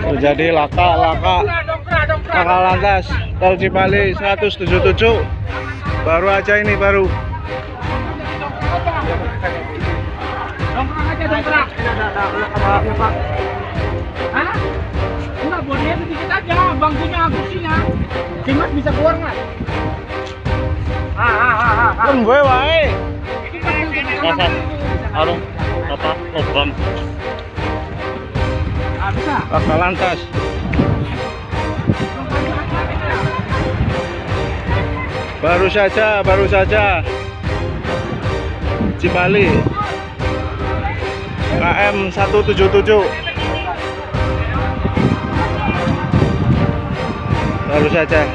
Terjadi laka lantas tol Cipali 177. Baru aja ini baru. Dongkrak aja dongkrak. Hah? Enggak, bodinya sedikit aja, bangkunya kursinya. Dimas bisa keluar nggak? Gue wae. Kasar. Arung apa lubang. Bisa. Laka lantas. Baru saja Cipali KM 177 baru saja.